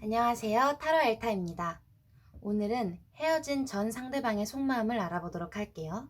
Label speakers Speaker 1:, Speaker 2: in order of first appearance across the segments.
Speaker 1: 안녕하세요. 타로 엘타입니다. 오늘은 헤어진 전 상대방의 속마음을 알아보도록 할게요.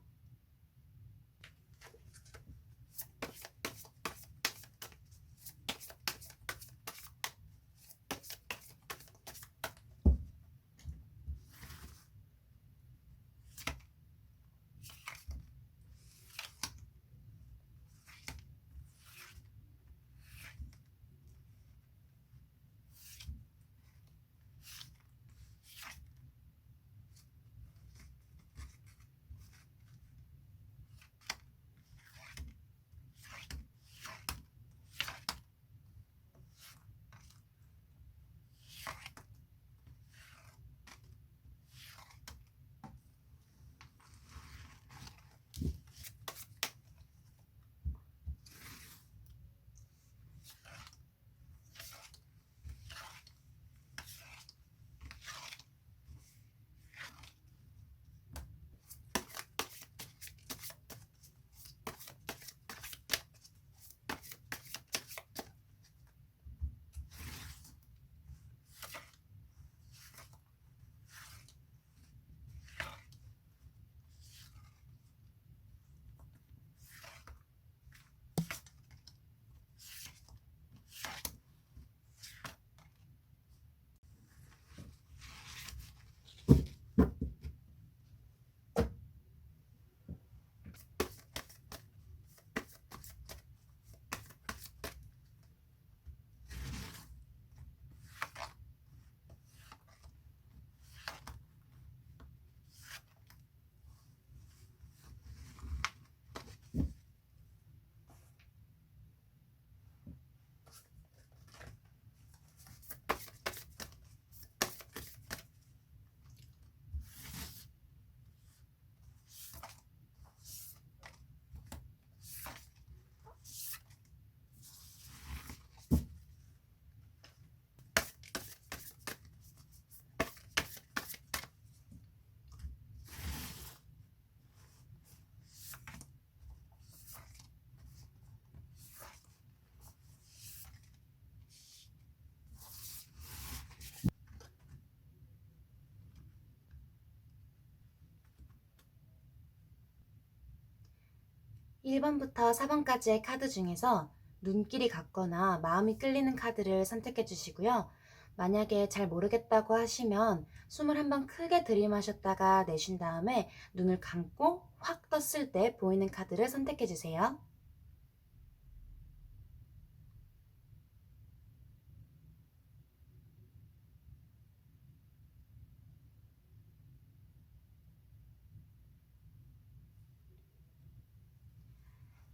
Speaker 1: (1번부터) (4번까지의) 카드 중에서 눈길이 갔거나 마음이 끌리는 카드를 선택해 주시고요. 만약에 잘 모르겠다고 하시면 숨을 한번 크게 들이마셨다가 내쉰 다음에 눈을 감고 확 떴을 때 보이는 카드를 선택해 주세요.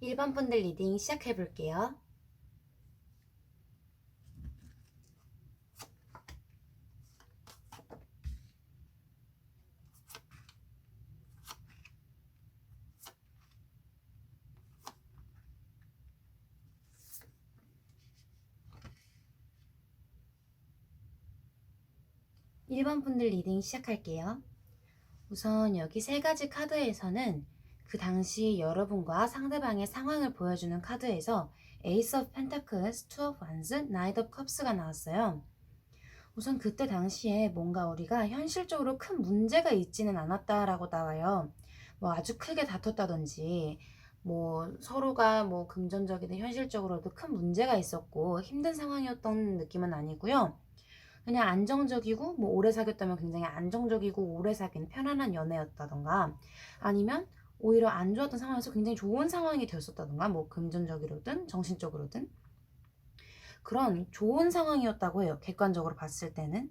Speaker 1: 1번 분들 리딩 시작해 볼게요. 1번 분들 리딩 시작할게요. 우선 여기 세 가지 카드에서는 그 당시 여러분과 상대방의 상황을 보여주는 카드에서 에이스 오브 펜타클스, 투 오브 완즈, 나이트 오브 컵스가 나왔어요. 우선 그때 당시에 뭔가 우리가 현실적으로 큰 문제가 있지는 않았다라고 나와요. 뭐 아주 크게 다퉜다든지 뭐 서로가 뭐 금전적이든 현실적으로도 큰 문제가 있었고 힘든 상황이었던 느낌은 아니고요. 그냥 안정적이고 뭐 오래 사귀었다면 굉장히 안정적이고 오래 사귄 편안한 연애였다던가 아니면 오히려 안 좋았던 상황에서 굉장히 좋은 상황이 되었었다던가 뭐 금전적으로든 정신적으로든 그런 좋은 상황이었다고 해요. 객관적으로 봤을 때는.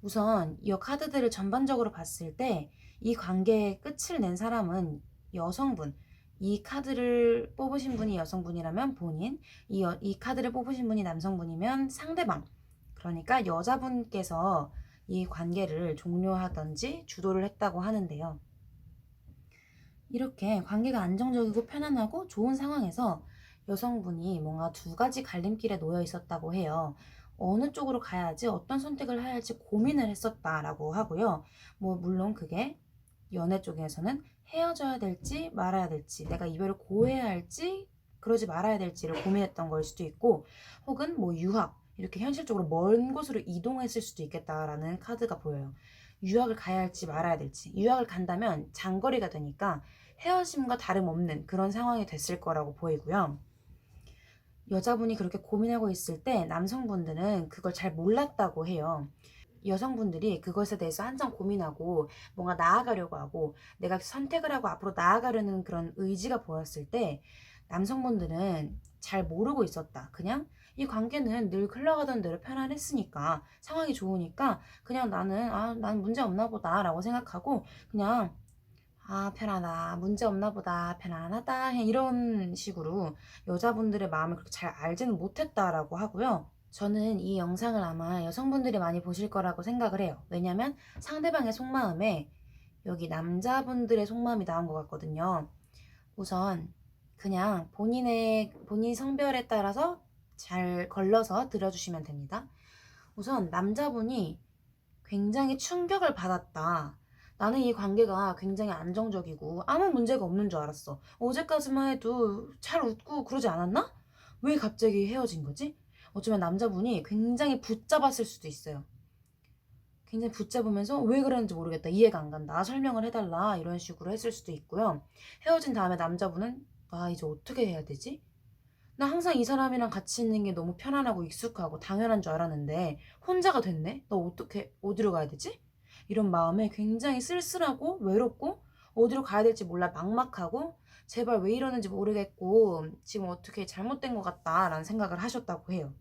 Speaker 1: 우선 이 카드들을 전반적으로 봤을 때 이 관계의 끝을 낸 사람은 여성분, 이 카드를 뽑으신 분이 여성분이라면 본인, 이 카드를 뽑으신 분이 남성분이면 상대방, 그러니까 여자분께서 이 관계를 종료하든지 주도를 했다고 하는데요. 이렇게 관계가 안정적이고 편안하고 좋은 상황에서 여성분이 뭔가 두 가지 갈림길에 놓여 있었다고 해요. 어느 쪽으로 가야지 어떤 선택을 해야 할지 고민을 했었다라고 하고요. 뭐 물론 그게 연애 쪽에서는 헤어져야 될지 말아야 될지, 내가 이별을 고해야 할지 그러지 말아야 될지를 고민했던 걸 수도 있고, 혹은 뭐 유학, 이렇게 현실적으로 먼 곳으로 이동했을 수도 있겠다라는 카드가 보여요. 유학을 가야 할지 말아야 될지. 유학을 간다면 장거리가 되니까 헤어짐과 다름없는 그런 상황이 됐을 거라고 보이고요. 여자분이 그렇게 고민하고 있을 때 남성분들은 그걸 잘 몰랐다고 해요. 여성분들이 그것에 대해서 한참 고민하고 뭔가 나아가려고 하고 내가 선택을 하고 앞으로 나아가려는 그런 의지가 보였을 때 남성분들은 잘 모르고 있었다. 그냥 이 관계는 늘 흘러가던 대로 편안했으니까 상황이 좋으니까 그냥 나는 문제 없나 보다 라고 생각하고 그냥 편하다. 문제 없나 보다. 편안하다. 그냥 이런 식으로 여자분들의 마음을 그렇게 잘 알지는 못했다라고 하고요. 저는 이 영상을 아마 여성분들이 많이 보실 거라고 생각을 해요. 왜냐면 상대방의 속마음에 여기 남자분들의 속마음이 나온 것 같거든요. 우선 그냥 본인 성별에 따라서 잘 걸러서 들어주시면 됩니다. 우선 남자분이 굉장히 충격을 받았다. 나는 이 관계가 굉장히 안정적이고 아무 문제가 없는 줄 알았어. 어제까지만 해도 잘 웃고 그러지 않았나? 왜 갑자기 헤어진 거지? 어쩌면 남자분이 굉장히 붙잡았을 수도 있어요. 굉장히 붙잡으면서 왜 그랬는지 모르겠다. 이해가 안 간다. 설명을 해달라. 이런 식으로 했을 수도 있고요. 헤어진 다음에 남자분은 이제 어떻게 해야 되지? 나 항상 이 사람이랑 같이 있는 게 너무 편안하고 익숙하고 당연한 줄 알았는데 혼자가 됐네? 너 어떻게 어디로 가야 되지? 이런 마음에 굉장히 쓸쓸하고 외롭고 어디로 가야 될지 몰라 막막하고 제발 왜 이러는지 모르겠고 지금 어떻게 잘못된 것 같다라는 생각을 하셨다고 해요.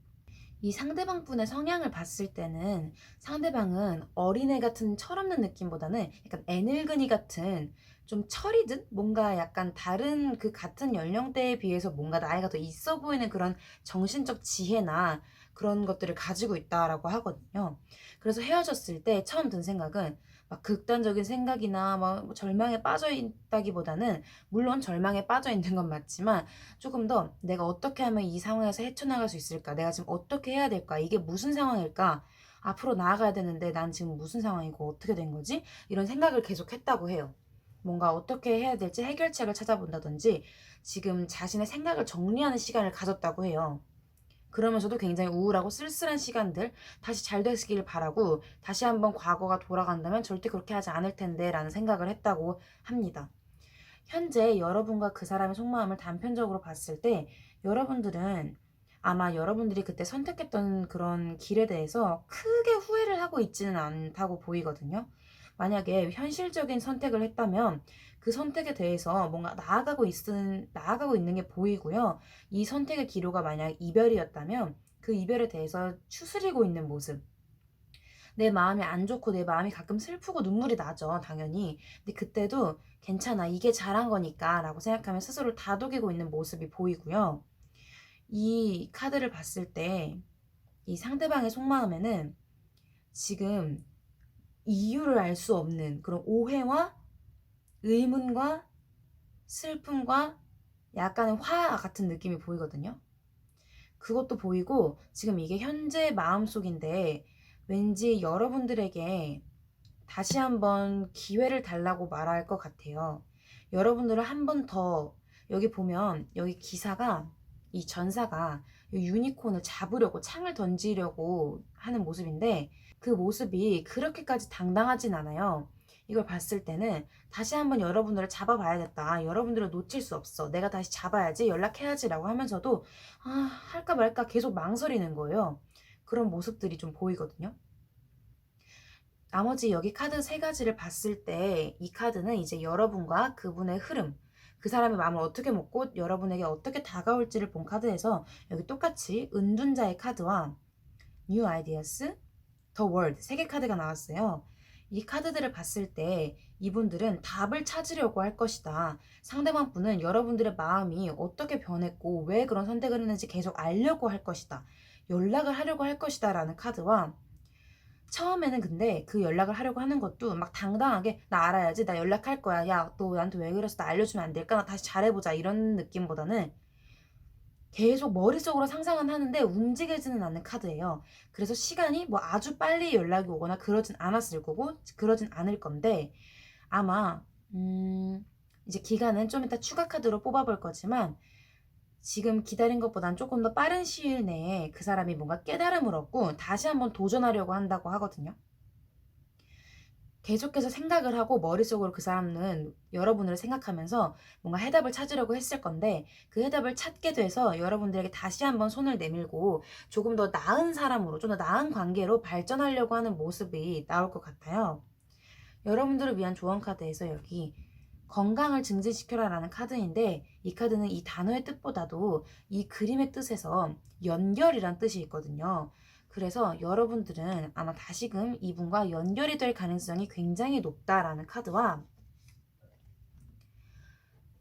Speaker 1: 이 상대방 분의 성향을 봤을 때는 상대방은 어린애 같은 철없는 느낌보다는 약간 애늙은이 같은 좀 철이 든 뭔가 약간 다른 그 같은 연령대에 비해서 뭔가 나이가 더 있어 보이는 그런 정신적 지혜나 그런 것들을 가지고 있다라고 하거든요. 그래서 헤어졌을 때 처음 든 생각은 막 극단적인 생각이나 막 절망에 빠져 있다기보다는 물론 절망에 빠져 있는 건 맞지만 조금 더 내가 어떻게 하면 이 상황에서 헤쳐나갈 수 있을까? 내가 지금 어떻게 해야 될까? 이게 무슨 상황일까? 앞으로 나아가야 되는데 난 지금 무슨 상황이고 어떻게 된 거지? 이런 생각을 계속 했다고 해요. 뭔가 어떻게 해야 될지 해결책을 찾아본다든지 지금 자신의 생각을 정리하는 시간을 가졌다고 해요. 그러면서도 굉장히 우울하고 쓸쓸한 시간들 다시 잘 되시길 바라고 다시 한번 과거가 돌아간다면 절대 그렇게 하지 않을 텐데 라는 생각을 했다고 합니다. 현재 여러분과 그 사람의 속마음을 단편적으로 봤을 때 여러분들은 아마 여러분들이 그때 선택했던 그런 길에 대해서 크게 후회를 하고 있지는 않다고 보이거든요. 만약에 현실적인 선택을 했다면 그 선택에 대해서 뭔가 나아가고 있는 게 보이고요. 이 선택의 기로가 만약 이별이었다면 그 이별에 대해서 추스리고 있는 모습. 내 마음이 안 좋고 내 마음이 가끔 슬프고 눈물이 나죠, 당연히. 근데 그때도 괜찮아, 이게 잘한 거니까 라고 생각하면 스스로를 다독이고 있는 모습이 보이고요. 이 카드를 봤을 때 이 상대방의 속마음에는 지금 이유를 알 수 없는 그런 오해와 의문과 슬픔과 약간의 화 같은 느낌이 보이거든요. 그것도 보이고 지금 이게 현재 마음속인데 왠지 여러분들에게 다시 한번 기회를 달라고 말할 것 같아요. 여러분들을 한 번 더 여기 보면 여기 기사가 이 전사가 이 유니콘을 잡으려고 창을 던지려고 하는 모습인데 그 모습이 그렇게까지 당당하진 않아요. 이걸 봤을 때는 다시 한번 여러분들을 잡아봐야겠다. 여러분들을 놓칠 수 없어. 내가 다시 잡아야지. 연락해야지라고 하면서도 할까 말까 계속 망설이는 거예요. 그런 모습들이 좀 보이거든요. 나머지 여기 카드 세 가지를 봤을 때 이 카드는 이제 여러분과 그분의 흐름, 그 사람의 마음을 어떻게 먹고 여러분에게 어떻게 다가올지를 본 카드에서 여기 똑같이 은둔자의 카드와 New Ideas, The World 세 개 카드가 나왔어요. 이 카드들을 봤을 때 이분들은 답을 찾으려고 할 것이다. 상대방 분은 여러분들의 마음이 어떻게 변했고 왜 그런 선택을 했는지 계속 알려고 할 것이다. 연락을 하려고 할 것이다 라는 카드와 처음에는 근데 그 연락을 하려고 하는 것도 막 당당하게 나 알아야지 나 연락할 거야 야 너 나한테 왜 그랬어 나 알려주면 안 될까 나 다시 잘해보자 이런 느낌보다는 계속 머릿속으로 상상은 하는데 움직이지는 않는 카드예요. 그래서 시간이 뭐 아주 빨리 연락이 오거나 그러진 않았을 거고 그러진 않을 건데 아마 이제 기간은 좀 이따 추가 카드로 뽑아볼 거지만 지금 기다린 것보단 조금 더 빠른 시일 내에 그 사람이 뭔가 깨달음을 얻고 다시 한번 도전하려고 한다고 하거든요. 계속해서 생각을 하고 머릿속으로 그 사람은 여러분을 생각하면서 뭔가 해답을 찾으려고 했을 건데 그 해답을 찾게 돼서 여러분들에게 다시 한번 손을 내밀고 조금 더 나은 사람으로 좀 더 나은 관계로 발전하려고 하는 모습이 나올 것 같아요. 여러분들을 위한 조언 카드에서 여기 건강을 증진시켜라 라는 카드인데 이 카드는 이 단어의 뜻보다도 이 그림의 뜻에서 연결이란 뜻이 있거든요. 그래서 여러분들은 아마 다시금 이분과 연결이 될 가능성이 굉장히 높다라는 카드와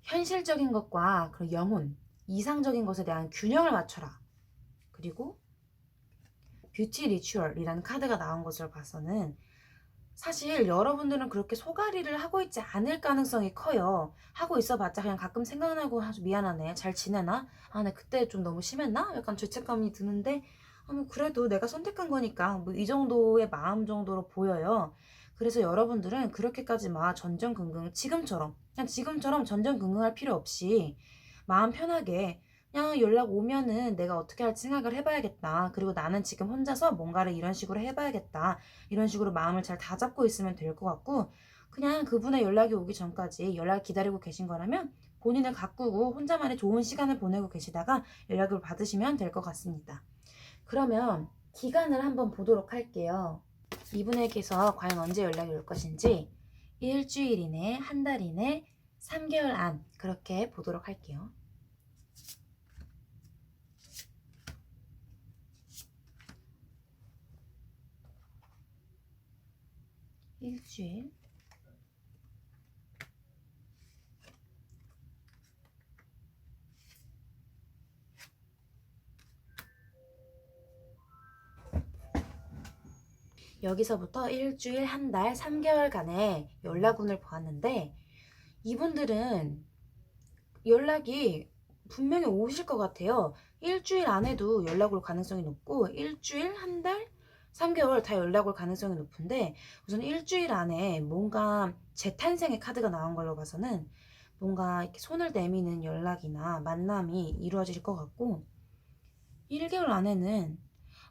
Speaker 1: 현실적인 것과 그 영혼, 이상적인 것에 대한 균형을 맞춰라. 그리고 뷰티 리추얼이라는 카드가 나온 것을 봐서는 사실 여러분들은 그렇게 소가리를 하고 있지 않을 가능성이 커요. 하고 있어봤자 그냥 가끔 생각나고 아주 미안하네. 잘 지내나? 아, 내 그때 좀 너무 심했나? 약간 죄책감이 드는데 뭐 그래도 내가 선택한 거니까 뭐 이 정도의 마음 정도로 보여요. 그래서 여러분들은 그렇게까지 막 전전긍긍 지금처럼 그냥 지금처럼 전전긍긍할 필요 없이 마음 편하게 그냥 연락 오면은 내가 어떻게 할지 생각을 해봐야겠다. 그리고 나는 지금 혼자서 뭔가를 이런 식으로 해봐야겠다. 이런 식으로 마음을 잘 다잡고 있으면 될 것 같고 그냥 그분의 연락이 오기 전까지 연락을 기다리고 계신 거라면 본인을 가꾸고 혼자만의 좋은 시간을 보내고 계시다가 연락을 받으시면 될 것 같습니다. 그러면 기간을 한번 보도록 할게요. 이분에게서 과연 언제 연락이 올 것인지 일주일 이내, 한 달 이내, 3개월 안 그렇게 보도록 할게요. 일주일, 여기서부터 일주일, 한 달, 3개월간의 연락운을 보았는데 이분들은 연락이 분명히 오실 것 같아요. 일주일 안에도 연락 올 가능성이 높고 일주일, 한 달, 3개월 다 연락 올 가능성이 높은데 우선 일주일 안에 뭔가 재탄생의 카드가 나온 걸로 봐서는 뭔가 이렇게 손을 내미는 연락이나 만남이 이루어질 것 같고 1개월 안에는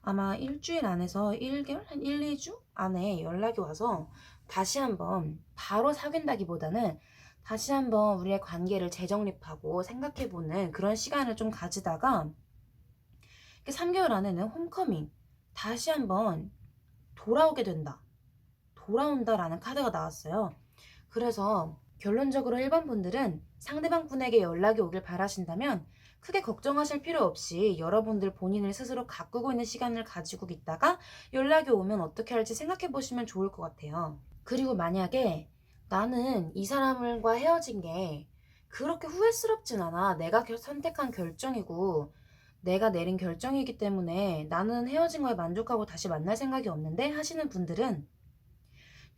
Speaker 1: 아마 일주일 안에서 1개월? 한 1, 2주 안에 연락이 와서 다시 한번 바로 사귄다기보다는 다시 한번 우리의 관계를 재정립하고 생각해보는 그런 시간을 좀 가지다가 3개월 안에는 홈커밍, 다시 한번 돌아오게 된다. 돌아온다라는 카드가 나왔어요. 그래서 결론적으로 1번 분들은 상대방 분에게 연락이 오길 바라신다면 크게 걱정하실 필요 없이 여러분들 본인을 스스로 가꾸고 있는 시간을 가지고 있다가 연락이 오면 어떻게 할지 생각해 보시면 좋을 것 같아요. 그리고 만약에 나는 이 사람과 헤어진 게 그렇게 후회스럽진 않아. 내가 선택한 결정이고 내가 내린 결정이기 때문에 나는 헤어진 거에 만족하고 다시 만날 생각이 없는데 하시는 분들은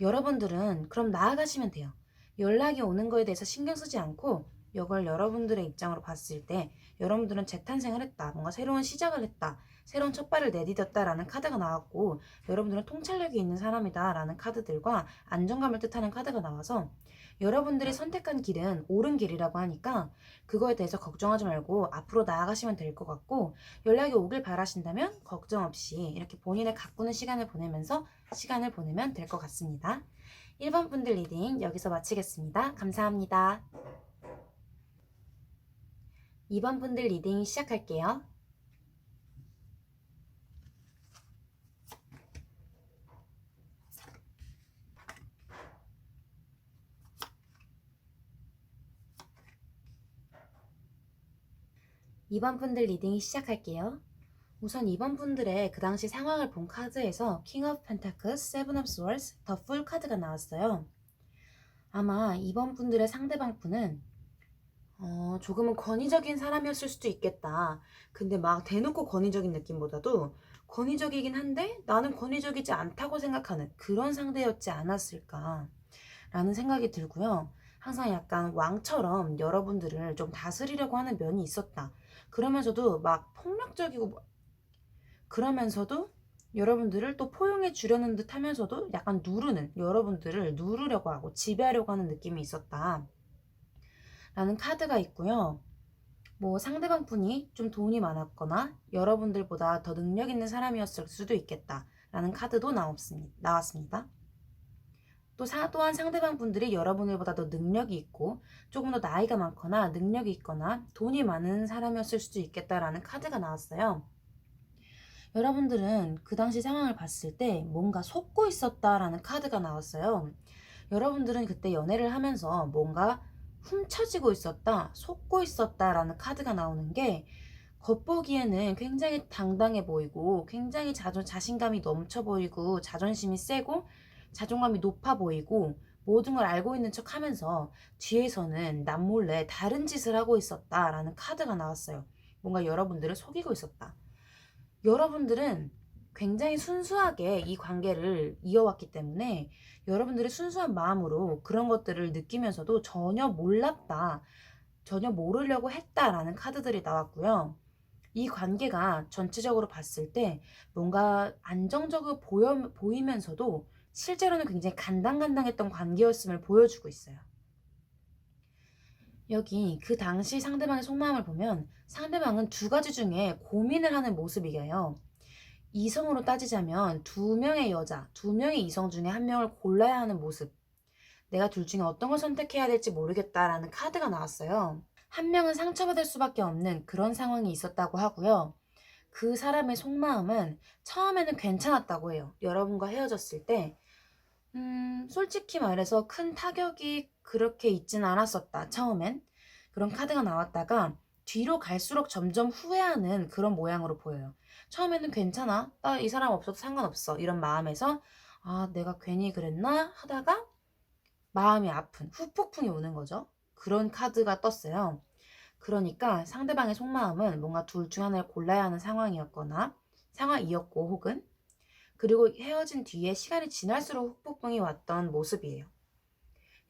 Speaker 1: 여러분들은 그럼 나아가시면 돼요. 연락이 오는 거에 대해서 신경 쓰지 않고 이걸 여러분들의 입장으로 봤을 때 여러분들은 재탄생을 했다. 뭔가 새로운 시작을 했다. 새로운 첫발을 내디뎠다라는 카드가 나왔고 여러분들은 통찰력이 있는 사람이다 라는 카드들과 안정감을 뜻하는 카드가 나와서 여러분들이 선택한 길은 옳은 길이라고 하니까 그거에 대해서 걱정하지 말고 앞으로 나아가시면 될 것 같고 연락이 오길 바라신다면 걱정 없이 이렇게 본인을 가꾸는 시간을 보내면 될 것 같습니다. 1번 분들 리딩 여기서 마치겠습니다. 감사합니다. 2번 분들 리딩 시작할게요. 2번 분들 리딩 시작할게요. 우선 2번 분들의 그 당시 상황을 본 카드에서 King of Pentacles, Seven of Swords, The Fool 카드가 나왔어요. 아마 2번 분들의 상대방 분은 조금은 권위적인 사람이었을 수도 있겠다. 근데 막 대놓고 권위적인 느낌보다도 권위적이긴 한데 나는 권위적이지 않다고 생각하는 그런 상대였지 않았을까 라는 생각이 들고요. 항상 약간 왕처럼 여러분들을 좀 다스리려고 하는 면이 있었다. 그러면서도 막 폭력적이고 그러면서도 여러분들을 또 포용해 주려는 듯 하면서도 약간 여러분들을 누르려고 하고 지배하려고 하는 느낌이 있었다 라는 카드가 있고요. 뭐 상대방 분이 좀 돈이 많았거나 여러분들보다 더 능력 있는 사람이었을 수도 있겠다라는 카드도 나왔습니다. 또한 상대방 분들이 여러분들보다 더 능력이 있고 조금 더 나이가 많거나 능력이 있거나 돈이 많은 사람이었을 수도 있겠다라는 카드가 나왔어요. 여러분들은 그 당시 상황을 봤을 때 뭔가 속고 있었다라는 카드가 나왔어요. 여러분들은 그때 연애를 하면서 뭔가 훔쳐지고 있었다, 속고 있었다라는 카드가 나오는 게 겉보기에는 굉장히 당당해 보이고 굉장히 자신감이 넘쳐 보이고 자존심이 세고 자존감이 높아 보이고 모든 걸 알고 있는 척 하면서 뒤에서는 남몰래 다른 짓을 하고 있었다라는 카드가 나왔어요. 뭔가 여러분들을 속이고 있었다. 여러분들은 굉장히 순수하게 이 관계를 이어왔기 때문에 여러분들의 순수한 마음으로 그런 것들을 느끼면서도 전혀 몰랐다, 전혀 모르려고 했다라는 카드들이 나왔고요. 이 관계가 전체적으로 봤을 때 뭔가 안정적으로 보이면서도 실제로는 굉장히 간당간당했던 관계였음을 보여주고 있어요. 여기 그 당시 상대방의 속마음을 보면 상대방은 두 가지 중에 고민을 하는 모습이에요. 이성으로 따지자면 두 명의 여자, 두 명의 이성 중에 한 명을 골라야 하는 모습. 내가 둘 중에 어떤 걸 선택해야 될지 모르겠다라는 카드가 나왔어요. 한 명은 상처받을 수밖에 없는 그런 상황이 있었다고 하고요. 그 사람의 속마음은 처음에는 괜찮았다고 해요. 여러분과 헤어졌을 때, 솔직히 말해서 큰 타격이 그렇게 있진 않았었다, 처음엔. 그런 카드가 나왔다가 뒤로 갈수록 점점 후회하는 그런 모양으로 보여요. 처음에는 괜찮아. 나 이 사람 없어도 상관없어. 이런 마음에서, 아, 내가 괜히 그랬나? 하다가 마음이 아픈 후폭풍이 오는 거죠. 그런 카드가 떴어요. 그러니까 상대방의 속마음은 뭔가 둘 중 하나를 골라야 하는 상황이었고 혹은 그리고 헤어진 뒤에 시간이 지날수록 후폭풍이 왔던 모습이에요.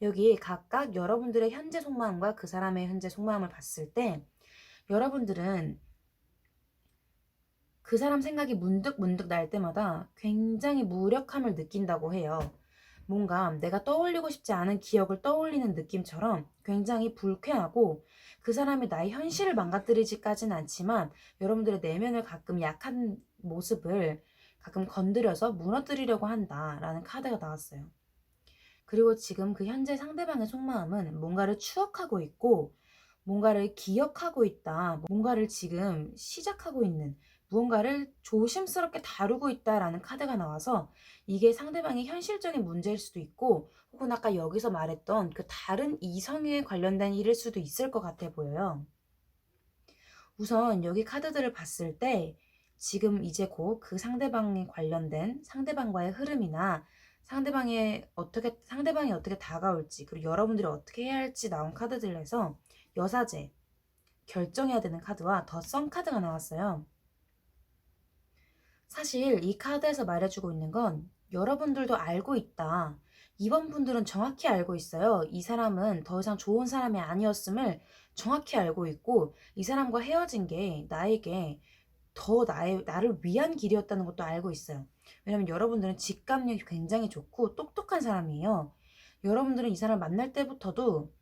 Speaker 1: 여기 각각 여러분들의 현재 속마음과 그 사람의 현재 속마음을 봤을 때 여러분들은 그 사람 생각이 문득 날 때마다 굉장히 무력함을 느낀다고 해요. 뭔가 내가 떠올리고 싶지 않은 기억을 떠올리는 느낌처럼 굉장히 불쾌하고 그 사람이 나의 현실을 망가뜨리지까지는 않지만 여러분들의 내면을 가끔 약한 모습을 가끔 건드려서 무너뜨리려고 한다라는 카드가 나왔어요. 그리고 지금 그 현재 상대방의 속마음은 뭔가를 추억하고 있고 뭔가를 기억하고 있다. 뭔가를 지금 시작하고 있는 무언가를 조심스럽게 다루고 있다라는 카드가 나와서 이게 상대방의 현실적인 문제일 수도 있고 혹은 아까 여기서 말했던 그 다른 이성에 관련된 일일 수도 있을 것 같아 보여요. 우선 여기 카드들을 봤을 때 지금 이제 곧 그 상대방에 관련된 상대방과의 흐름이나 상대방이 어떻게 다가올지 그리고 여러분들이 어떻게 해야 할지 나온 카드들에서 여사제, 결정해야 되는 카드와 더 선 카드가 나왔어요. 사실 이 카드에서 말해주고 있는 건 여러분들도 알고 있다. 이번 분들은 정확히 알고 있어요. 이 사람은 더 이상 좋은 사람이 아니었음을 정확히 알고 있고 이 사람과 헤어진 게 나에게 더 나를 위한 길이었다는 것도 알고 있어요. 왜냐면 여러분들은 직감력이 굉장히 좋고 똑똑한 사람이에요. 여러분들은 이 사람을 만날 때부터도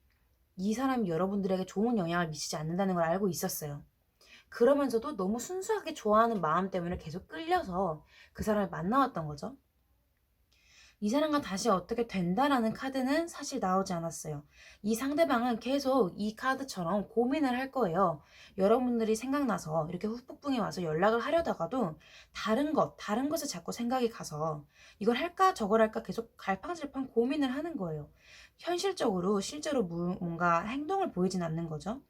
Speaker 1: 이 사람이 여러분들에게 좋은 영향을 미치지 않는다는 걸 알고 있었어요. 그러면서도 너무 순수하게 좋아하는 마음 때문에 계속 끌려서 그 사람을 만나왔던 거죠. 이 사람과 다시 어떻게 된다라는 카드는 사실 나오지 않았어요. 이 상대방은 계속 이 카드처럼 고민을 할 거예요. 여러분들이 생각나서 이렇게 후폭풍이 와서 연락을 하려다가도 다른 것에 자꾸 생각이 가서 이걸 할까 저걸 할까 계속 갈팡질팡 고민을 하는 거예요. 현실적으로 실제로 뭔가 행동을 보이진 않는 거죠.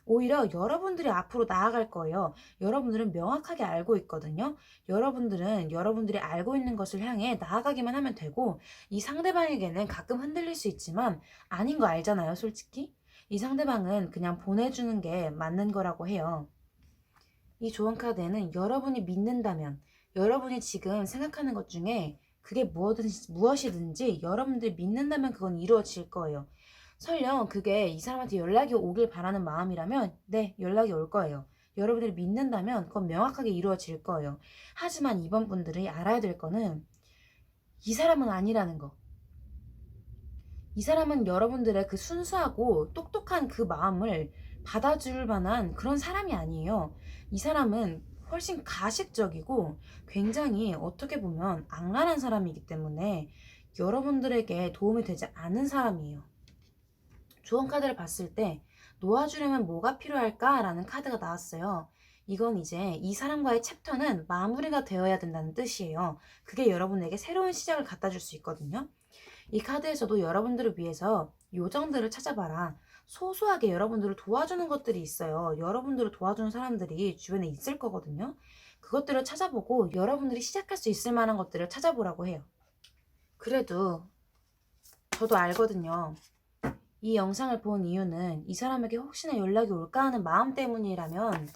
Speaker 1: 오히려 여러분들이 앞으로 나아갈 거예요. 여러분들은 명확하게 알고 있거든요. 여러분들은 여러분들이 알고 있는 것을 향해 나아가기만 하면 되고 이 상대방에게는 가끔 흔들릴 수 있지만 아닌 거 알잖아요, 솔직히. 이 상대방은 그냥 보내주는 게 맞는 거라고 해요. 이 조언 카드에는 여러분이 믿는다면 여러분이 지금 생각하는 것 중에 그게 무엇이든지 여러분들이 믿는다면 그건 이루어질 거예요. 설령 그게 이 사람한테 연락이 오길 바라는 마음이라면 네, 연락이 올 거예요. 여러분들이 믿는다면 그건 명확하게 이루어질 거예요. 하지만 이번 분들이 알아야 될 거는 이 사람은 아니라는 거. 이 사람은 여러분들의 그 순수하고 똑똑한 그 마음을 받아줄 만한 그런 사람이 아니에요. 이 사람은 훨씬 가식적이고 굉장히 어떻게 보면 악랄한 사람이기 때문에 여러분들에게 도움이 되지 않은 사람이에요. 조언 카드를 봤을 때 놓아주려면 뭐가 필요할까? 라는 카드가 나왔어요. 이건 이제 이 사람과의 챕터는 마무리가 되어야 된다는 뜻이에요. 그게 여러분에게 새로운 시작을 갖다 줄 수 있거든요. 이 카드에서도 여러분들을 위해서 요정들을 찾아봐라. 소소하게 여러분들을 도와주는 것들이 있어요. 여러분들을 도와주는 사람들이 주변에 있을 거거든요. 그것들을 찾아보고 여러분들이 시작할 수 있을 만한 것들을 찾아보라고 해요. 그래도 저도 알거든요. 이 영상을 본 이유는 이 사람에게 혹시나 연락이 올까 하는 마음 때문이라면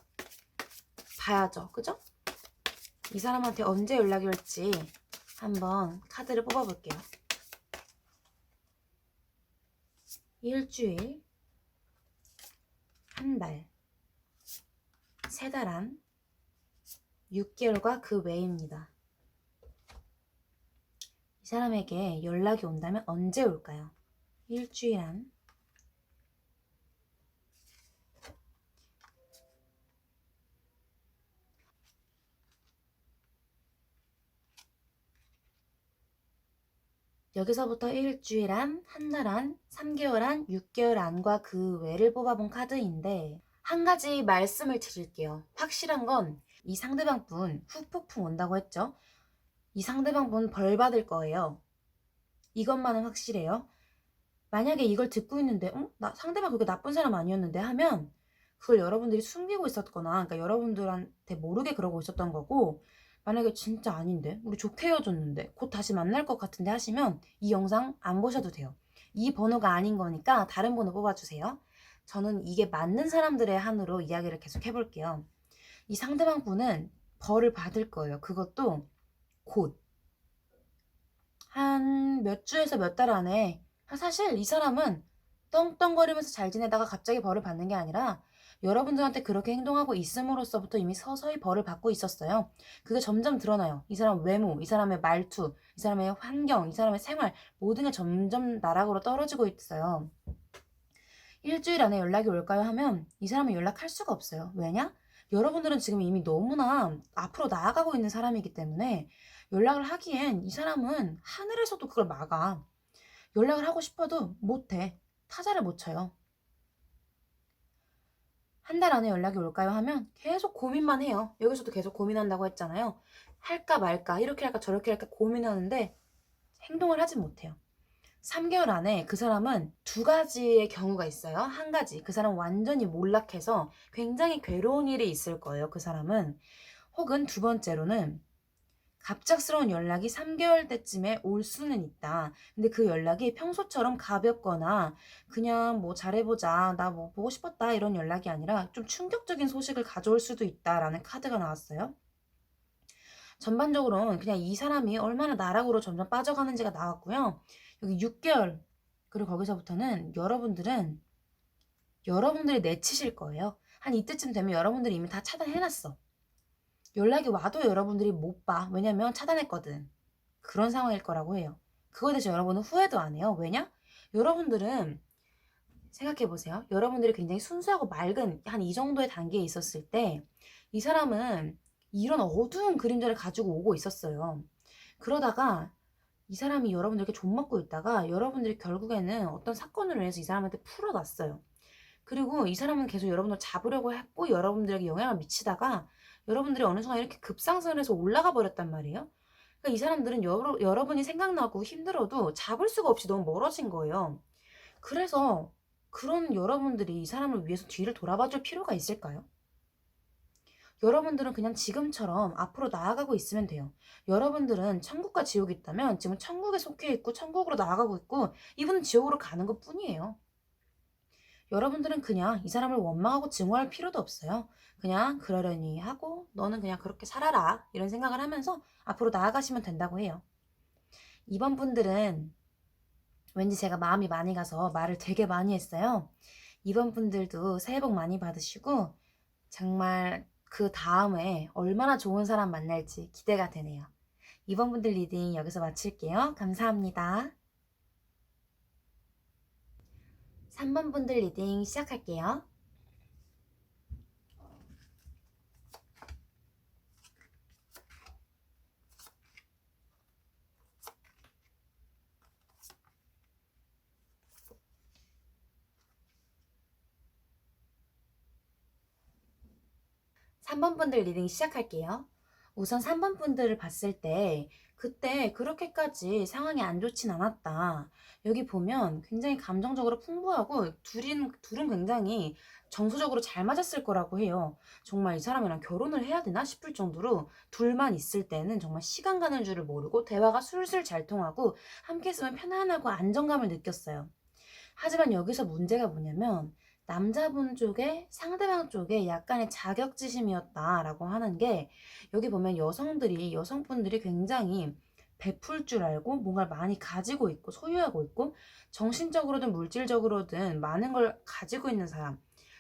Speaker 1: 봐야죠. 그죠? 이 사람한테 언제 연락이 올지 한번 카드를 뽑아볼게요. 일주일, 한 달, 세 달 안, 6개월과 그 외입니다. 이 사람에게 연락이 온다면 언제 올까요? 일주일 안, 여기서부터 일주일 안, 한 달 안, 3개월 안, 6개월 안과 그 외를 뽑아본 카드인데 한 가지 말씀을 드릴게요. 확실한 건 이 상대방 분 후폭풍 온다고 했죠? 이 상대방 분 벌 받을 거예요. 이것만은 확실해요. 만약에 이걸 듣고 있는데 나 상대방 그렇게 나쁜 사람 아니었는데 하면 그걸 여러분들이 숨기고 있었거나 그러니까 여러분들한테 모르게 그러고 있었던 거고 만약에 진짜 아닌데 우리 좋게 헤어졌는데 곧 다시 만날 것 같은데 하시면 이 영상 안 보셔도 돼요. 이 번호가 아닌 거니까 다른 번호 뽑아주세요. 저는 이게 맞는 사람들의 한으로 이야기를 계속 해볼게요. 이 상대방 분은 벌을 받을 거예요. 그것도 곧. 한 몇 주에서 몇 달 안에 사실 이 사람은 떵떵거리면서 잘 지내다가 갑자기 벌을 받는 게 아니라 여러분들한테 그렇게 행동하고 있음으로써부터 이미 서서히 벌을 받고 있었어요. 그게 점점 드러나요. 이 사람 외모, 이 사람의 말투, 이 사람의 환경, 이 사람의 생활 모든 게 점점 나락으로 떨어지고 있어요. 일주일 안에 연락이 올까요? 하면 이 사람은 연락할 수가 없어요. 왜냐? 여러분들은 지금 이미 너무나 앞으로 나아가고 있는 사람이기 때문에 연락을 하기엔 이 사람은 하늘에서도 그걸 막아. 연락을 하고 싶어도 못해. 타자를 못 쳐요. 한 달 안에 연락이 올까요? 하면 계속 고민만 해요. 여기서도 계속 고민한다고 했잖아요. 할까 말까 이렇게 할까 저렇게 할까 고민하는데 행동을 하지 못해요. 3개월 안에 그 사람은 두 가지의 경우가 있어요. 한 가지, 그 사람 완전히 몰락해서 굉장히 괴로운 일이 있을 거예요. 그 사람은. 혹은 두 번째로는 갑작스러운 연락이 3개월 때쯤에 올 수는 있다. 근데 그 연락이 평소처럼 가볍거나 그냥 뭐 잘해보자, 나 뭐 보고 싶었다 이런 연락이 아니라 좀 충격적인 소식을 가져올 수도 있다라는 카드가 나왔어요. 전반적으로는 그냥 이 사람이 얼마나 나락으로 점점 빠져가는지가 나왔고요. 여기 6개월 그리고 거기서부터는 여러분들이 내치실 거예요. 한 이때쯤 되면 여러분들이 이미 다 차단해놨어. 연락이 와도 여러분들이 못 봐. 왜냐면 차단했거든. 그런 상황일 거라고 해요. 그거에 대해서 여러분은 후회도 안 해요. 왜냐? 여러분들은 생각해보세요. 여러분들이 굉장히 순수하고 맑은 한 이 정도의 단계에 있었을 때 이 사람은 이런 어두운 그림자를 가지고 오고 있었어요. 그러다가 이 사람이 여러분들께 좀먹고 있다가 여러분들이 결국에는 어떤 사건으로 인해서 이 사람한테 풀어놨어요. 그리고 이 사람은 계속 여러분을 잡으려고 했고 여러분들에게 영향을 미치다가 여러분들이 어느 순간 이렇게 급상승을 해서 올라가 버렸단 말이에요. 그러니까 이 사람들은 여러분이 생각나고 힘들어도 잡을 수가 없이 너무 멀어진 거예요. 그래서 그런 여러분들이 이 사람을 위해서 뒤를 돌아봐 줄 필요가 있을까요? 여러분들은 그냥 지금처럼 앞으로 나아가고 있으면 돼요. 여러분들은 천국과 지옥이 있다면 지금 천국에 속해 있고 천국으로 나아가고 있고 이분은 지옥으로 가는 것 뿐이에요. 여러분들은 그냥 이 사람을 원망하고 증오할 필요도 없어요. 그냥 그러려니 하고 너는 그냥 그렇게 살아라 이런 생각을 하면서 앞으로 나아가시면 된다고 해요. 이번 분들은 왠지 제가 마음이 많이 가서 말을 되게 많이 했어요. 이번 분들도 새해 복 많이 받으시고 정말 그 다음에 얼마나 좋은 사람 만날지 기대가 되네요. 이번 분들 리딩 여기서 마칠게요. 감사합니다. 3번 분들 리딩 시작할게요. 3번 분들 리딩 시작할게요. 우선 3번 분들을 봤을 때 그때 그렇게까지 상황이 안 좋진 않았다. 여기 보면 굉장히 감정적으로 풍부하고 둘은 굉장히 정서적으로 잘 맞았을 거라고 해요. 정말 이 사람이랑 결혼을 해야 되나 싶을 정도로 둘만 있을 때는 정말 시간 가는 줄을 모르고 대화가 술술 잘 통하고 함께 있으면 편안하고 안정감을 느꼈어요. 하지만 여기서 문제가 뭐냐면 남자분 쪽에 상대방 쪽에 약간의 자격지심이었다라고 하는 게 여기 보면 여성분들이 굉장히 베풀 줄 알고 뭔가를 많이 가지고 있고 소유하고 있고 정신적으로든 물질적으로든 많은 걸 가지고 있는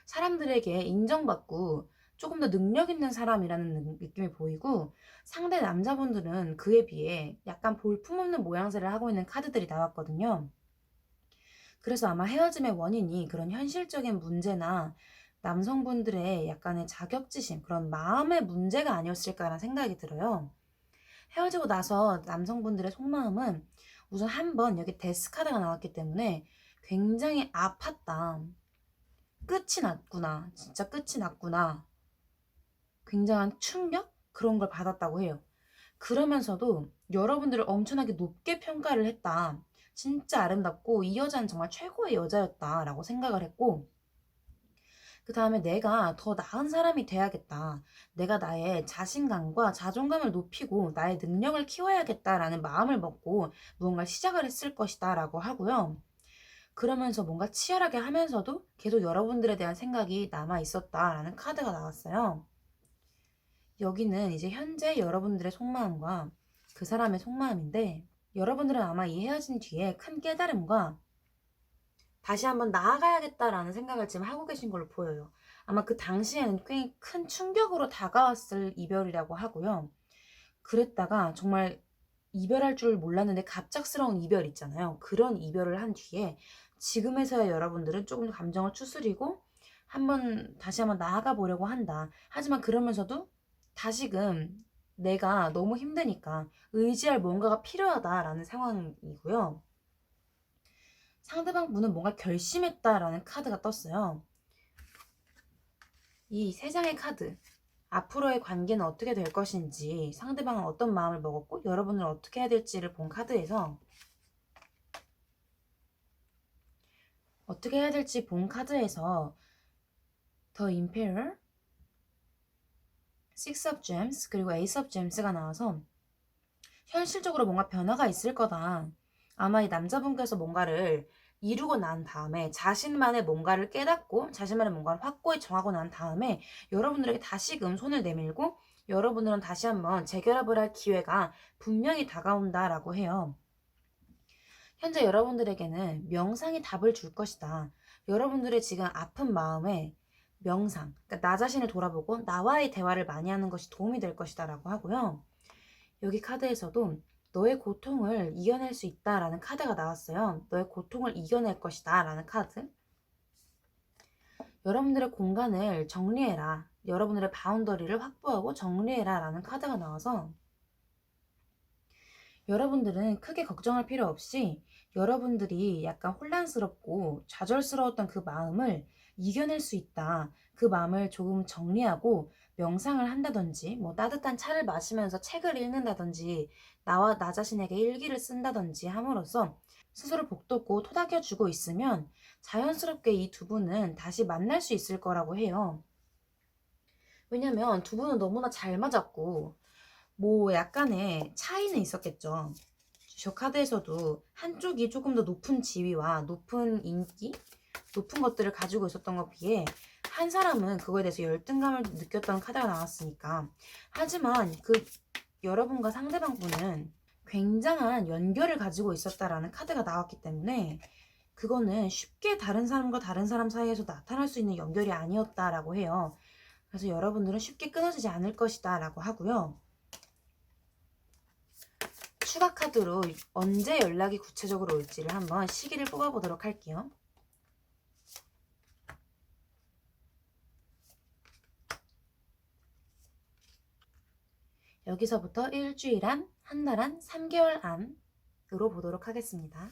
Speaker 1: 사람들에게 인정받고 조금 더 능력 있는 사람이라는 느낌이 보이고 상대 남자분들은 그에 비해 약간 볼품없는 모양새를 하고 있는 카드들이 나왔거든요. 그래서 아마 헤어짐의 원인이 그런 현실적인 문제나 남성분들의 약간의 자격지심, 그런 마음의 문제가 아니었을까라는 생각이 들어요. 헤어지고 나서 남성분들의 속마음은 우선 한번 여기 데스 카드가 나왔기 때문에 굉장히 아팠다. 끝이 났구나. 진짜 끝이 났구나. 굉장한 충격? 그런 걸 받았다고 해요. 그러면서도 여러분들을 엄청나게 높게 평가를 했다. 진짜 아름답고 이 여자는 정말 최고의 여자였다라고 생각을 했고 그 다음에 내가 더 나은 사람이 돼야겠다. 내가 나의 자신감과 자존감을 높이고 나의 능력을 키워야겠다라는 마음을 먹고 무언가를 시작을 했을 것이다 라고 하고요. 그러면서 뭔가 치열하게 하면서도 계속 여러분들에 대한 생각이 남아 있었다라는 카드가 나왔어요. 여기는 이제 현재 여러분들의 속마음과 그 사람의 속마음인데 여러분들은 아마 이 헤어진 뒤에 큰 깨달음과 다시 한번 나아가야겠다라는 생각을 지금 하고 계신 걸로 보여요. 아마 그 당시에는 꽤 큰 충격으로 다가왔을 이별이라고 하고요. 그랬다가 정말 이별할 줄 몰랐는데 갑작스러운 이별 있잖아요. 그런 이별을 한 뒤에 지금에서야 여러분들은 조금 더 감정을 추스리고 다시 한번 나아가 보려고 한다. 하지만 그러면서도 다시금 내가 너무 힘드니까 의지할 뭔가가 필요하다라는 상황이고요. 상대방 분은 뭔가 결심했다라는 카드가 떴어요. 이 세 장의 카드, 앞으로의 관계는 어떻게 될 것인지, 상대방은 어떤 마음을 먹었고 여러분은 어떻게 해야 될지를 본 카드에서 어떻게 해야 될지 본 카드에서 The Emperor, Six of Gems, 그리고 Ace of Gems가 나와서 현실적으로 뭔가 변화가 있을 거다. 아마 이 남자분께서 뭔가를 이루고 난 다음에 자신만의 뭔가를 깨닫고 자신만의 뭔가를 확고히 정하고 난 다음에 여러분들에게 다시금 손을 내밀고 여러분들은 다시 한번 재결합을 할 기회가 분명히 다가온다라고 해요. 현재 여러분들에게는 명상이 답을 줄 것이다. 여러분들의 지금 아픈 마음에 명상, 그러니까 나 자신을 돌아보고 나와의 대화를 많이 하는 것이 도움이 될 것이다 라고 하고요. 여기 카드에서도 너의 고통을 이겨낼 수 있다라는 카드가 나왔어요. 너의 고통을 이겨낼 것이다 라는 카드. 여러분들의 공간을 정리해라. 여러분들의 바운더리를 확보하고 정리해라 라는 카드가 나와서 여러분들은 크게 걱정할 필요 없이 여러분들이 약간 혼란스럽고 좌절스러웠던 그 마음을 이겨낼 수 있다. 그 마음을 조금 정리하고 명상을 한다든지 뭐 따뜻한 차를 마시면서 책을 읽는다든지 나 자신에게 일기를 쓴다든지 함으로써 스스로 복돋고 토닥여주고 있으면 자연스럽게 이 두 분은 다시 만날 수 있을 거라고 해요. 왜냐면 두 분은 너무나 잘 맞았고 뭐 약간의 차이는 있었겠죠. 저 카드에서도 한쪽이 조금 더 높은 지위와 높은 인기, 높은 것들을 가지고 있었던 것에 비해 한 사람은 그거에 대해서 열등감을 느꼈던 카드가 나왔으니까. 하지만 그 여러분과 상대방분은 굉장한 연결을 가지고 있었다라는 카드가 나왔기 때문에 그거는 쉽게 다른 사람과 다른 사람 사이에서 나타날 수 있는 연결이 아니었다라고 해요. 그래서 여러분들은 쉽게 끊어지지 않을 것이다 라고 하고요. 추가 카드로 언제 연락이 구체적으로 올지를 한번 시기를 뽑아보도록 할게요. 여기서부터 일주일 안, 한 달 안, 3개월 안으로 보도록 하겠습니다.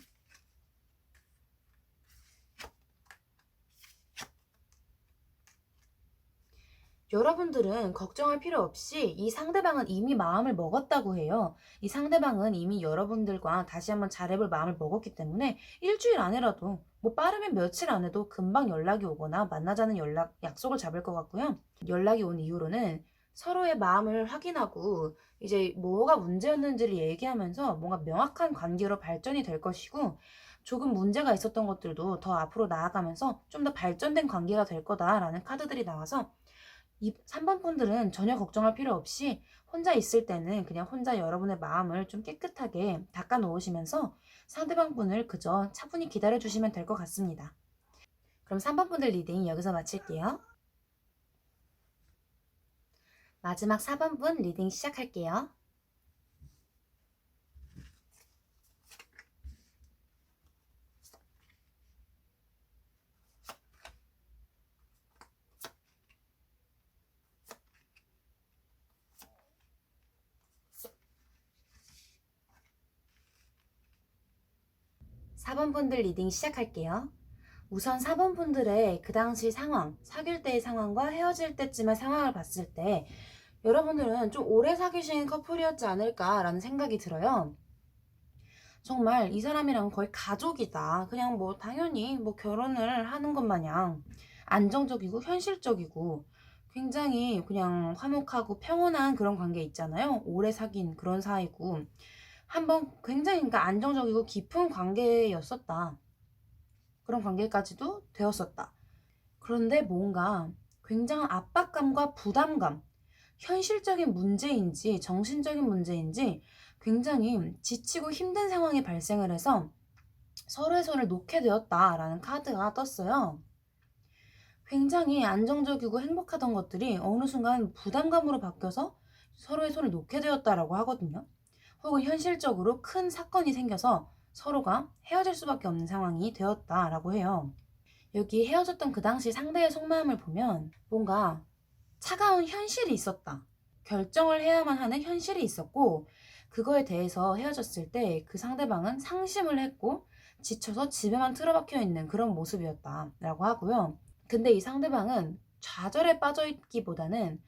Speaker 1: 여러분들은 걱정할 필요 없이 이 상대방은 이미 마음을 먹었다고 해요. 이 상대방은 이미 여러분들과 다시 한번 잘해볼 마음을 먹었기 때문에 일주일 안에라도 뭐 빠르면 며칠 안에도 금방 연락이 오거나 만나자는 약속을 잡을 것 같고요. 연락이 온 이후로는 서로의 마음을 확인하고 이제 뭐가 문제였는지를 얘기하면서 뭔가 명확한 관계로 발전이 될 것이고, 조금 문제가 있었던 것들도 더 앞으로 나아가면서 좀 더 발전된 관계가 될 거다라는 카드들이 나와서, 이 3번 분들은 전혀 걱정할 필요 없이 혼자 있을 때는 그냥 혼자 여러분의 마음을 좀 깨끗하게 닦아 놓으시면서 상대방 분을 그저 차분히 기다려 주시면 될 것 같습니다. 그럼 3번 분들 리딩 여기서 마칠게요. 마지막 4번 분 리딩 시작할게요. (4번) 분들 리딩 시작할게요. 우선 4번 분들의 그 당시 상황, 사귈 때의 상황과 헤어질 때쯤의 상황을 봤을 때 여러분들은 좀 오래 사귀신 커플이었지 않을까라는 생각이 들어요. 정말 이 사람이랑 거의 가족이다. 그냥 뭐 당연히 뭐 결혼을 하는 것 마냥 안정적이고 현실적이고 굉장히 그냥 화목하고 평온한 그런 관계 있잖아요. 오래 사귄 그런 사이고 한번 굉장히 그러니까 안정적이고 깊은 관계였었다. 그런 관계까지도 되었었다. 그런데 뭔가 굉장한 압박감과 부담감, 현실적인 문제인지 정신적인 문제인지 굉장히 지치고 힘든 상황이 발생을 해서 서로의 손을 놓게 되었다라는 카드가 떴어요. 굉장히 안정적이고 행복하던 것들이 어느 순간 부담감으로 바뀌어서 서로의 손을 놓게 되었다라고 하거든요. 혹은 현실적으로 큰 사건이 생겨서 서로가 헤어질 수밖에 없는 상황이 되었다라고 해요. 여기 헤어졌던 그 당시 상대의 속마음을 보면 뭔가 차가운 현실이 있었다. 결정을 해야만 하는 현실이 있었고, 그거에 대해서 헤어졌을 때 그 상대방은 상심을 했고 지쳐서 집에만 틀어박혀 있는 그런 모습이었다라고 하고요. 근데 이 상대방은 좌절에 빠져 있기보다는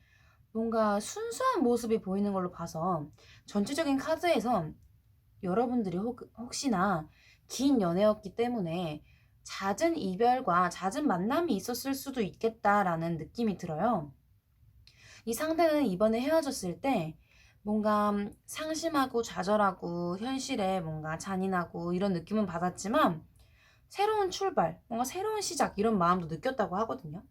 Speaker 1: 뭔가 순수한 모습이 보이는 걸로 봐서 전체적인 카드에서 여러분들이 혹시나 긴 연애였기 때문에 잦은 이별과 잦은 만남이 있었을 수도 있겠다라는 느낌이 들어요. 이 상대는 이번에 헤어졌을 때 뭔가 상심하고 좌절하고 현실에 뭔가 잔인하고 이런 느낌은 받았지만 새로운 출발, 뭔가 새로운 시작 이런 마음도 느꼈다고 하거든요.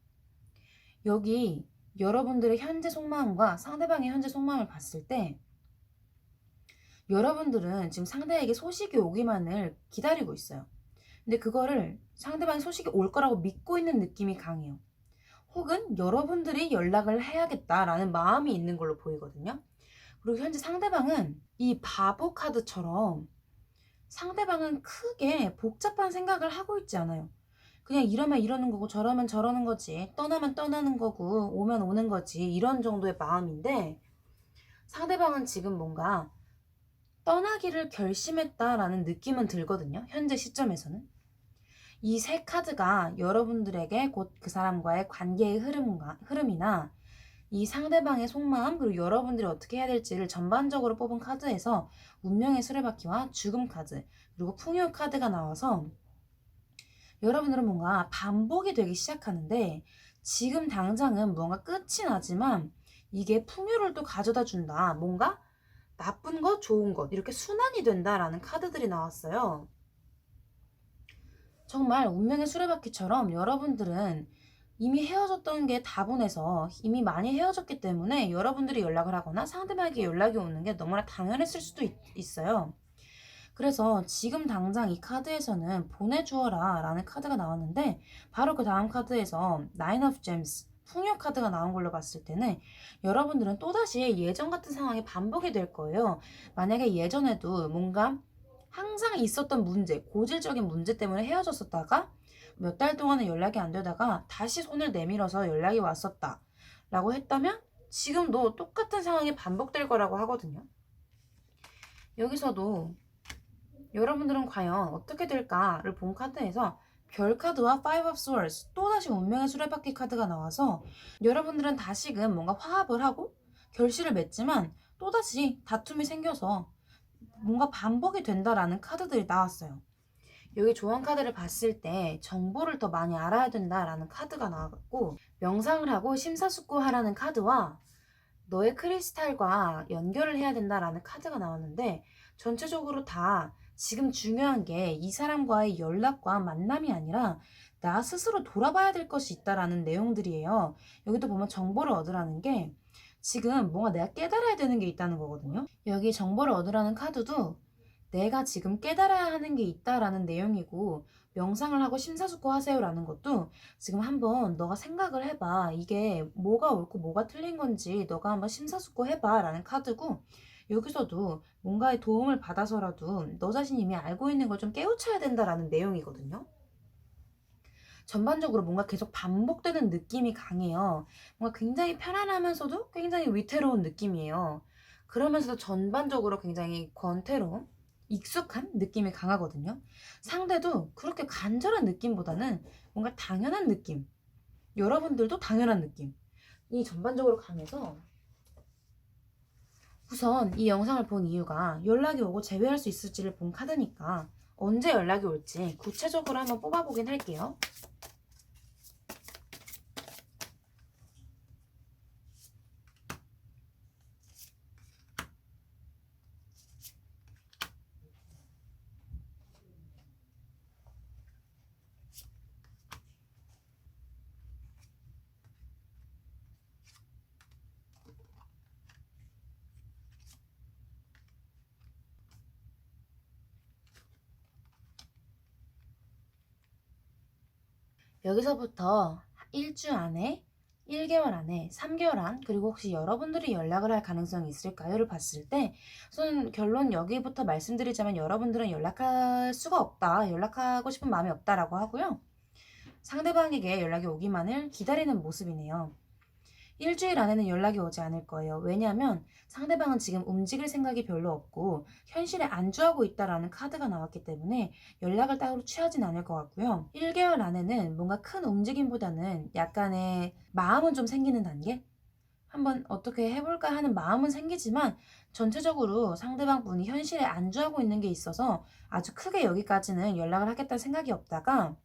Speaker 1: 여기 여러분들의 현재 속마음과 상대방의 현재 속마음을 봤을 때 여러분들은 지금 상대에게 소식이 오기만을 기다리고 있어요. 근데 그거를 상대방이 소식이 올 거라고 믿고 있는 느낌이 강해요. 혹은 여러분들이 연락을 해야겠다라는 마음이 있는 걸로 보이거든요. 그리고 현재 상대방은 이 바보 카드처럼 상대방은 크게 복잡한 생각을 하고 있지 않아요. 그냥 이러면 이러는 거고 저러면 저러는 거지, 떠나면 떠나는 거고 오면 오는 거지, 이런 정도의 마음인데 상대방은 지금 뭔가 떠나기를 결심했다라는 느낌은 들거든요. 현재 시점에서는. 이 세 카드가 여러분들에게 곧 그 사람과의 관계의 흐름이나 이 상대방의 속마음, 그리고 여러분들이 어떻게 해야 될지를 전반적으로 뽑은 카드에서 운명의 수레바퀴와 죽음 카드, 그리고 풍요 카드가 나와서 여러분들은 뭔가 반복이 되기 시작하는데 지금 당장은 뭔가 끝이 나지만 이게 풍요를 또 가져다 준다. 뭔가 나쁜 것, 좋은 것 이렇게 순환이 된다라는 카드들이 나왔어요. 정말 운명의 수레바퀴처럼 여러분들은 이미 헤어졌던 게 다분해서 이미 많이 헤어졌기 때문에 여러분들이 연락을 하거나 상대방에게 연락이 오는 게 너무나 당연했을 수도 있어요. 그래서 지금 당장 이 카드에서는 보내주어라 라는 카드가 나왔는데 바로 그 다음 카드에서 나인 오브 잼스 풍요 카드가 나온 걸로 봤을 때는 여러분들은 또다시 예전 같은 상황이 반복이 될 거예요. 만약에 예전에도 뭔가 항상 있었던 문제, 고질적인 문제 때문에 헤어졌었다가 몇 달 동안은 연락이 안 되다가 다시 손을 내밀어서 연락이 왔었다 라고 했다면 지금도 똑같은 상황이 반복될 거라고 하거든요. 여기서도 여러분들은 과연 어떻게 될까를 본 카드에서 별 카드와 Five of Swords, 또다시 운명의 수레바퀴 카드가 나와서 여러분들은 다시금 뭔가 화합을 하고 결실을 맺지만 또다시 다툼이 생겨서 뭔가 반복이 된다라는 카드들이 나왔어요. 여기 조언 카드를 봤을 때 정보를 더 많이 알아야 된다라는 카드가 나왔고, 명상을 하고 심사숙고하라는 카드와 너의 크리스탈과 연결을 해야 된다라는 카드가 나왔는데, 전체적으로 다 지금 중요한 게 이 사람과의 연락과 만남이 아니라 나 스스로 돌아봐야 될 것이 있다라는 내용들이에요. 여기도 보면 정보를 얻으라는 게 지금 뭔가 내가 깨달아야 되는 게 있다는 거거든요. 여기 정보를 얻으라는 카드도 내가 지금 깨달아야 하는 게 있다라는 내용이고, 명상을 하고 심사숙고 하세요라는 것도 지금 한번 너가 생각을 해봐. 이게 뭐가 옳고 뭐가 틀린 건지 너가 한번 심사숙고 해봐 라는 카드고, 여기서도 뭔가의 도움을 받아서라도 너 자신이 이미 알고 있는 걸 좀 깨우쳐야 된다라는 내용이거든요. 전반적으로 뭔가 계속 반복되는 느낌이 강해요. 뭔가 굉장히 편안하면서도 굉장히 위태로운 느낌이에요. 그러면서도 전반적으로 굉장히 권태로운, 익숙한 느낌이 강하거든요. 상대도 그렇게 간절한 느낌보다는 뭔가 당연한 느낌, 여러분들도 당연한 느낌이 전반적으로 강해서, 우선 이 영상을 본 이유가 연락이 오고 제외할 수 있을지를 본 카드니까 언제 연락이 올지 구체적으로 한번 뽑아보긴 할게요. 여기서부터 일주 안에, 1개월 안에, 3개월 안, 그리고 혹시 여러분들이 연락을 할 가능성이 있을까요?를 봤을 때, 우선 결론 여기부터 말씀드리자면 여러분들은 연락할 수가 없다, 연락하고 싶은 마음이 없다라고 하고요. 상대방에게 연락이 오기만을 기다리는 모습이네요. 일주일 안에는 연락이 오지 않을 거예요. 왜냐하면 상대방은 지금 움직일 생각이 별로 없고 현실에 안주하고 있다라는 카드가 나왔기 때문에 연락을 따로 취하진 않을 것 같고요. 1개월 안에는 뭔가 큰 움직임보다는 약간의 마음은 좀 생기는 단계? 한번 어떻게 해볼까 하는 마음은 생기지만 전체적으로 상대방 분이 현실에 안주하고 있는 게 있어서 아주 크게 여기까지는 연락을 하겠다는 생각이 없다가,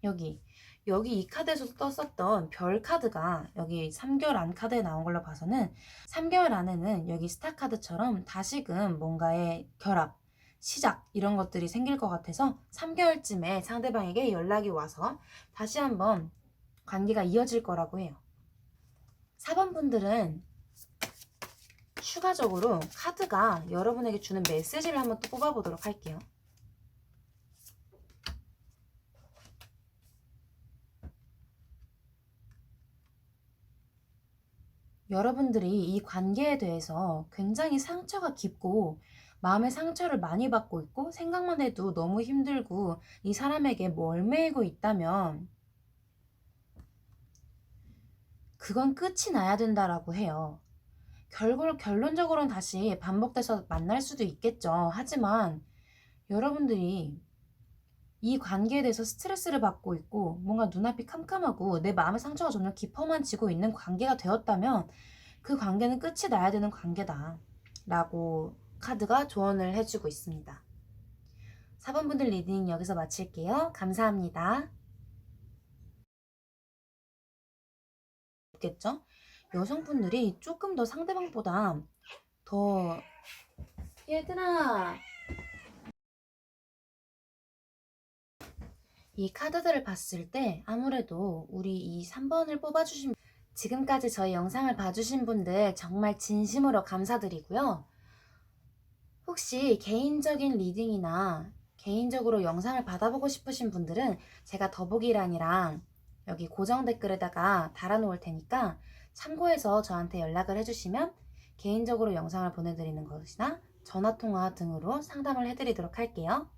Speaker 1: 여기 이 카드에서 떴었던 별 카드가 여기 3개월 안 카드에 나온 걸로 봐서는 3개월 안에는 여기 스타 카드처럼 다시금 뭔가의 결합, 시작 이런 것들이 생길 것 같아서 3개월쯤에 상대방에게 연락이 와서 다시 한번 관계가 이어질 거라고 해요. 4번 분들은 추가적으로 카드가 여러분에게 주는 메시지를 한번 또 뽑아보도록 할게요. 여러분들이 이 관계에 대해서 굉장히 상처가 깊고 마음의 상처를 많이 받고 있고 생각만 해도 너무 힘들고 이 사람에게 멀매이고 있다면 그건 끝이 나야 된다라고 해요. 결론적으로는 다시 반복돼서 만날 수도 있겠죠. 하지만 여러분들이 이 관계에 대해서 스트레스를 받고 있고 뭔가 눈앞이 캄캄하고 내 마음의 상처가 점점 깊어만 지고 있는 관계가 되었다면 그 관계는 끝이 나야 되는 관계다 라고 카드가 조언을 해주고 있습니다. 4번 분들 리딩 여기서 마칠게요. 감사합니다. 겠죠? 여성분들이 조금 더 상대방보다 더, 얘들아, 이 카드들을 봤을 때 아무래도 우리 이 3번을 뽑아주신, 지금까지 저희 영상을 봐주신 분들 정말 진심으로 감사드리고요. 혹시 개인적인 리딩이나 개인적으로 영상을 받아보고 싶으신 분들은 제가 더보기란이랑 여기 고정 댓글에다가 달아놓을 테니까 참고해서 저한테 연락을 해주시면 개인적으로 영상을 보내드리는 것이나 전화통화 등으로 상담을 해드리도록 할게요.